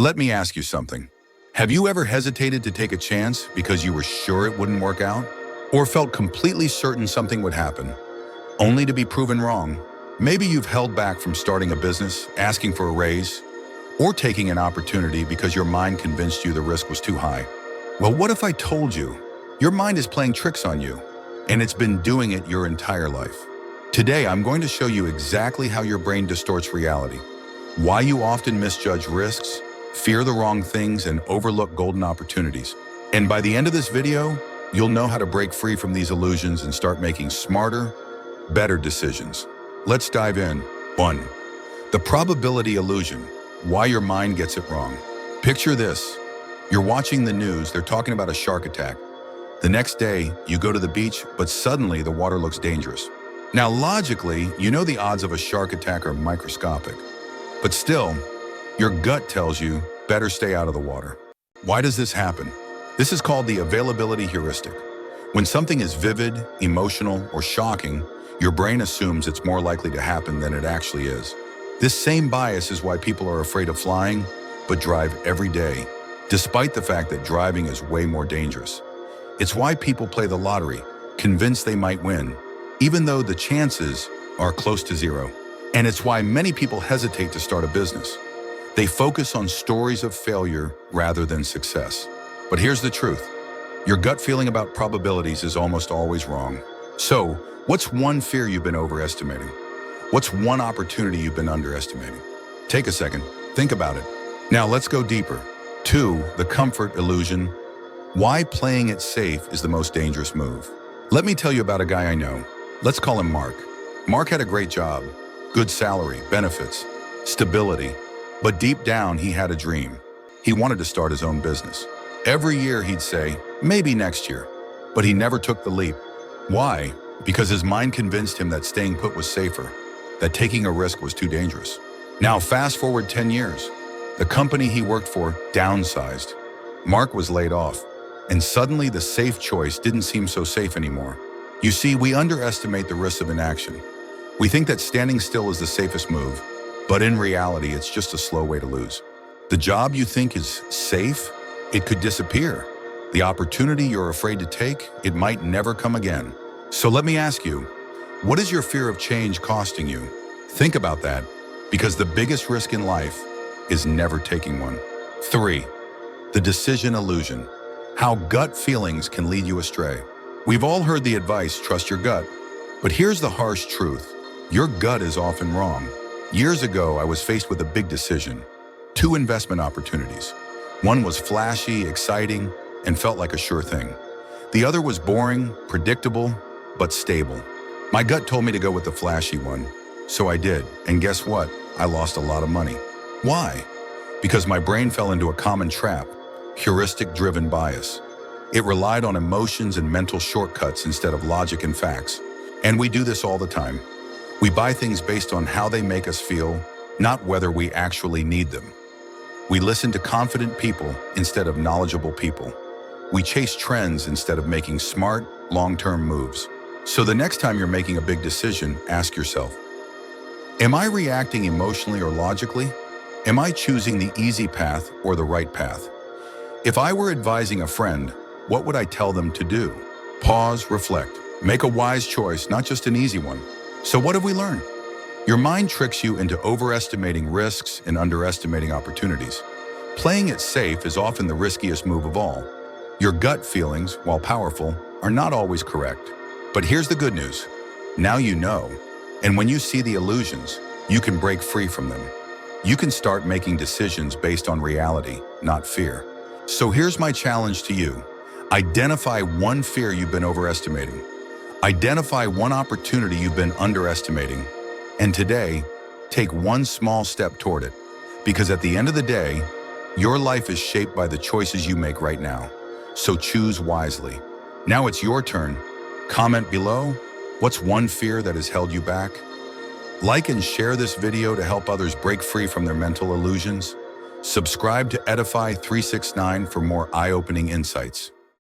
Let me ask you something. Have you ever hesitated to take a chance because you were sure it wouldn't work out? Or felt completely certain something would happen, only to be proven wrong? Maybe you've held back from starting a business, asking for a raise, or taking an opportunity because your mind convinced you the risk was too high. Well, what if I told you your mind is playing tricks on you, and it's been doing it your entire life? Today, I'm going to show you exactly how your brain distorts reality, why you often misjudge risks, fear the wrong things, and overlook golden opportunities. And by the end of this video, you'll know how to break free from these illusions and start making smarter, better decisions. Let's dive in. 1. The probability illusion. Why your mind gets it wrong. Picture this. You're watching the news, they're talking about a shark attack. The next day, you go to the beach, but suddenly the water looks dangerous. Now, logically, you know the odds of a shark attack are microscopic. But still, your gut tells you, better stay out of the water. Why does this happen? This is called the availability heuristic. When something is vivid, emotional, or shocking, your brain assumes it's more likely to happen than it actually is. This same bias is why people are afraid of flying, but drive every day, despite the fact that driving is way more dangerous. It's why people play the lottery, convinced they might win, even though the chances are close to zero. And it's why many people hesitate to start a business. They focus on stories of failure rather than success. But here's the truth. Your gut feeling about probabilities is almost always wrong. So, what's one fear you've been overestimating? What's one opportunity you've been underestimating? Take a second, think about it. Now let's go deeper. 2. The comfort illusion. Why playing it safe is the most dangerous move. Let me tell you about a guy I know. Let's call him Mark. Mark had a great job, good salary, benefits, stability. But deep down, he had a dream. He wanted to start his own business. Every year he'd say, maybe next year. But he never took the leap. Why? Because his mind convinced him that staying put was safer, that taking a risk was too dangerous. Now fast forward 10 years. The company he worked for downsized. Mark was laid off. And suddenly the safe choice didn't seem so safe anymore. You see, we underestimate the risks of inaction. We think that standing still is the safest move, but in reality, it's just a slow way to lose. The job you think is safe, it could disappear. The opportunity you're afraid to take, it might never come again. So let me ask you, what is your fear of change costing you? Think about that, because the biggest risk in life is never taking one. 3. The decision illusion. How gut feelings can lead you astray. We've all heard the advice, trust your gut. But here's the harsh truth. Your gut is often wrong. Years ago, I was faced with a big decision. 2 investment opportunities. One was flashy, exciting, and felt like a sure thing. The other was boring, predictable, but stable. My gut told me to go with the flashy one, so I did. And guess what? I lost a lot of money. Why? Because my brain fell into a common trap, heuristic-driven bias. It relied on emotions and mental shortcuts instead of logic and facts. And we do this all the time. We buy things based on how they make us feel, not whether we actually need them. We listen to confident people instead of knowledgeable people. We chase trends instead of making smart, long-term moves. So the next time you're making a big decision, ask yourself, am I reacting emotionally or logically? Am I choosing the easy path or the right path? If I were advising a friend, what would I tell them to do? Pause, reflect. Make a wise choice, not just an easy one. So what have we learned? Your mind tricks you into overestimating risks and underestimating opportunities. Playing it safe is often the riskiest move of all. Your gut feelings, while powerful, are not always correct. But here's the good news. Now you know. And when you see the illusions, you can break free from them. You can start making decisions based on reality, not fear. So here's my challenge to you. Identify one fear you've been overestimating. Identify one opportunity you've been underestimating. And today, take one small step toward it. Because at the end of the day, your life is shaped by the choices you make right now. So choose wisely. Now it's your turn. Comment below, what's one fear that has held you back? Like and share this video to help others break free from their mental illusions. Subscribe to Edify 369 for more eye-opening insights.